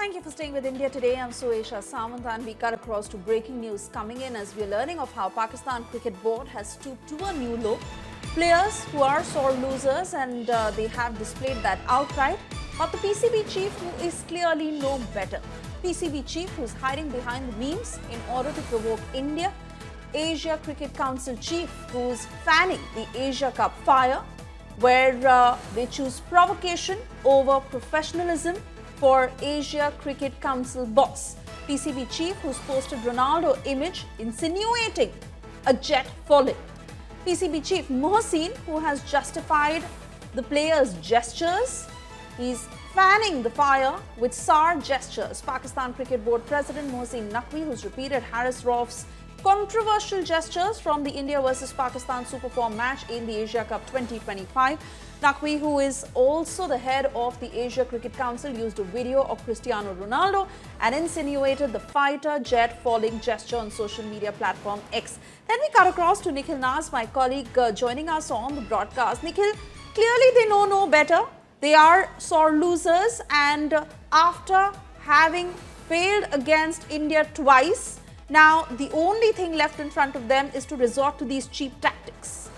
Thank you for staying with India Today. I'm Suesha Samant and we cut across to breaking news coming in as we're learning of how Pakistan Cricket Board has stooped to a new low. Players who are sore losers and they have displayed that outright. But the PCB chief who is clearly no better. PCB chief who's hiding behind the memes in order to provoke India. Asia Cricket Council chief who's fanning the Asia Cup fire, where they choose provocation over professionalism for Asia Cricket Council boss. PCB chief who's posted Ronaldo image insinuating a jet falling. PCB chief Mohsin who has justified the players' gestures. He's fanning the fire with SAR gestures. Pakistan Cricket Board President Mohsin Naqvi, who's repeated Haris Rauf's controversial gestures from the India versus Pakistan Super 4 match in the Asia Cup 2025. Naqvi, who is also the head of the Asia Cricket Council, used a video of Cristiano Ronaldo and insinuated the fighter jet falling gesture on social media platform X. Then we cut across to Nikhil Nas, my colleague, joining us on the broadcast. Nikhil, clearly they know no better. They are sore losers, and after having failed against India twice, now the only thing left in front of them is to resort to these cheap tactics.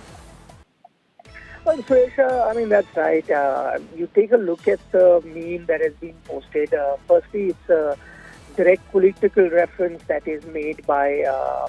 Well, Suesha, I mean, that's right. You take a look at the meme that has been posted. Firstly, it's a direct political reference that is made by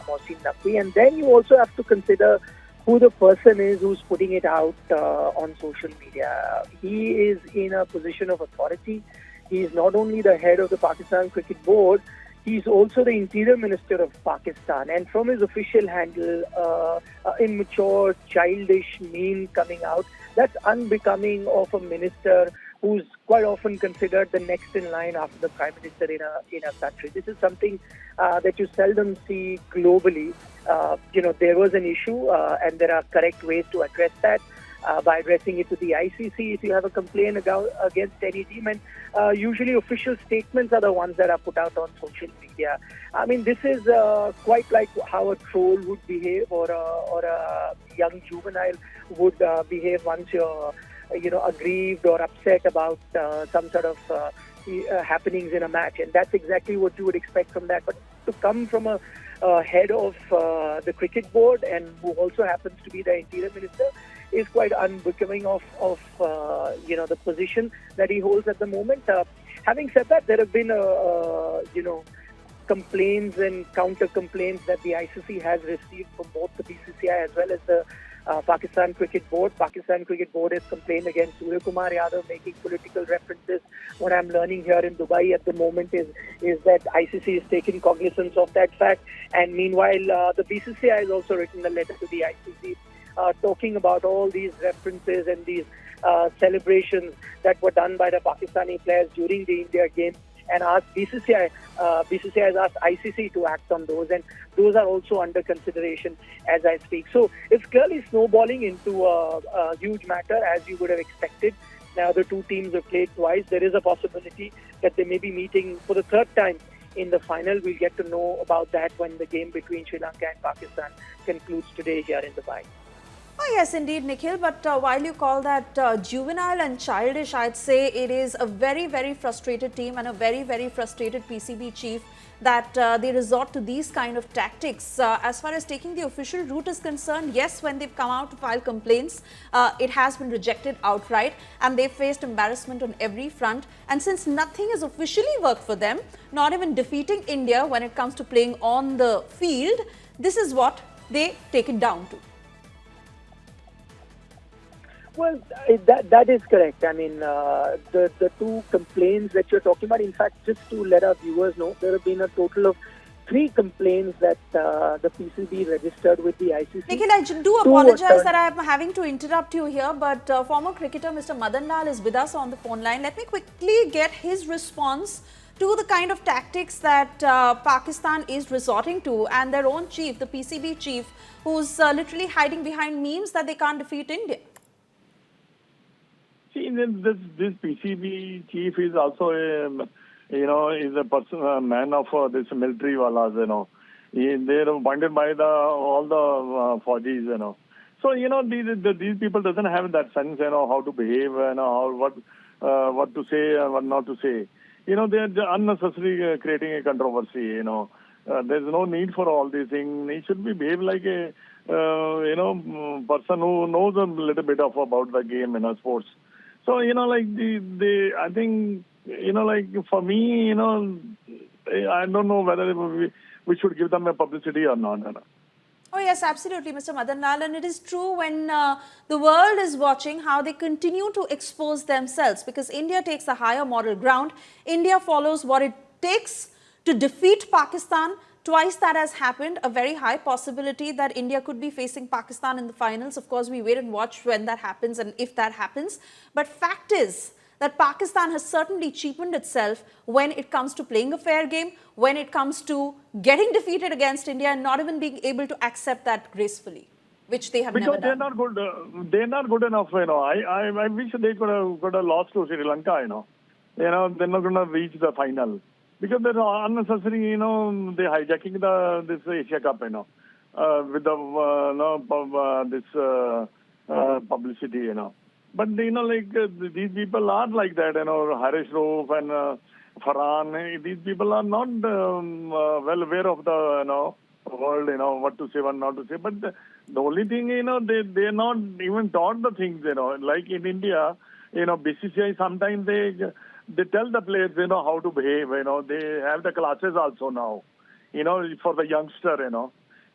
Mohsin Naqvi. And then you also have to consider who the person is who's putting it out on social media. He is in a position of authority. He is not only the head of the Pakistan Cricket Board, he's also the Interior Minister of Pakistan. And from his official handle, immature, childish meme coming out, that's unbecoming of a minister who's quite often considered the next in line after the Prime Minister in a country. This is something that you seldom see globally. There was an issue and there are correct ways to address that. By addressing it to the ICC if you have a complaint against any team. And usually official statements are the ones that are put out on social media. I mean, this is quite like how a troll would behave or a young juvenile would behave once you're aggrieved or upset about some sort of happenings in a match. And that's exactly what you would expect from that. But to come from a head of the cricket board and who also happens to be the Interior Minister is quite unbecoming of the position that he holds at the moment. Having said that, there have been complaints and counter complaints that the ICC has received from both the BCCI as well as the Pakistan Cricket Board. Pakistan Cricket Board has complained against Surya Kumar Yadav making political references. What I'm learning here in Dubai at the moment is that ICC is taking cognizance of that fact. And meanwhile, the BCCI has also written a letter to the ICC talking about all these references and these celebrations that were done by the Pakistani players during the India game, and asked BCCI has asked ICC to act on those, and those are also under consideration as I speak. So it's clearly snowballing into a huge matter, as you would have expected. Now the two teams have played twice. There is a possibility that they may be meeting for the third time in the final. We'll get to know about that when the game between Sri Lanka and Pakistan concludes today here in Dubai. Oh, yes, indeed, Nikhil. But while you call that juvenile and childish, I'd say it is a very, very frustrated team and a very, very frustrated PCB chief that they resort to these kind of tactics. As far as taking the official route is concerned, yes, when they've come out to file complaints, it has been rejected outright and they've faced embarrassment on every front. And since nothing has officially worked for them, not even defeating India when it comes to playing on the field, this is what they take it down to. Well, that is correct. I mean, the two complaints that you're talking about, in fact, just to let our viewers know, there have been a total of 3 complaints that the PCB registered with the ICC. Nikhil, I do apologize that I'm having to interrupt you here, but former cricketer Mr. Madan Lal is with us on the phone line. Let me quickly get his response to the kind of tactics that Pakistan is resorting to, and their own chief, the PCB chief, who's literally hiding behind memes that they can't defeat India. See, this PCB chief is also is a person, man of this military walas, They're appointed by all the Faujis, So, these people doesn't have that sense, how to behave, what to say and what not to say. They are unnecessarily creating a controversy. There's no need for all these things. He should be behave like a person who knows a little bit of about the game, sports. So like I think like for me, I don't know whether we should give them a publicity or not. Oh yes, absolutely, Mr. Madan Lal, and it is true when the world is watching how they continue to expose themselves, because India takes a higher moral ground. India follows what it takes to defeat Pakistan. Twice that has happened, a very high possibility that India could be facing Pakistan in the finals. Of course, we wait and watch when that happens and if that happens. But fact is that Pakistan has certainly cheapened itself when it comes to playing a fair game, when it comes to getting defeated against India and not even being able to accept that gracefully, which they have never Because they're done. not good. They're not good enough. I wish they could have lost to Sri Lanka. They're not going to reach the final because they're unnecessary. They're hijacking this Asia Cup. With the this publicity. But like these people are like that. Harish Roof and Farhan. These people are not well aware of the world. What to say, what not to say. But the only thing they're not even taught the things. Like in India, BCCI sometimes they tell the players how to behave. They have the classes also now. For the youngster.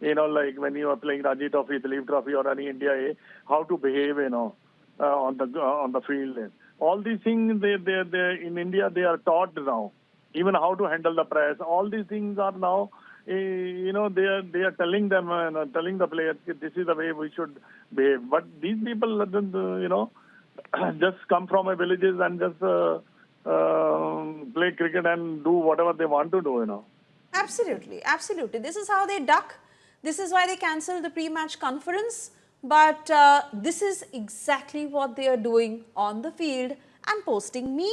Like when you are playing Ranji Trophy, Dilip Trophy, or any India A, how to behave. On the field. All these things they in India they are taught now. Even how to handle the press. All these things are now. They are telling them telling the players this is the way we should behave. But these people just come from a villages and just play cricket and do whatever they want to do. Absolutely, absolutely. This is how they duck. This is why they cancel the pre-match conference. But this is exactly what they are doing on the field and posting memes.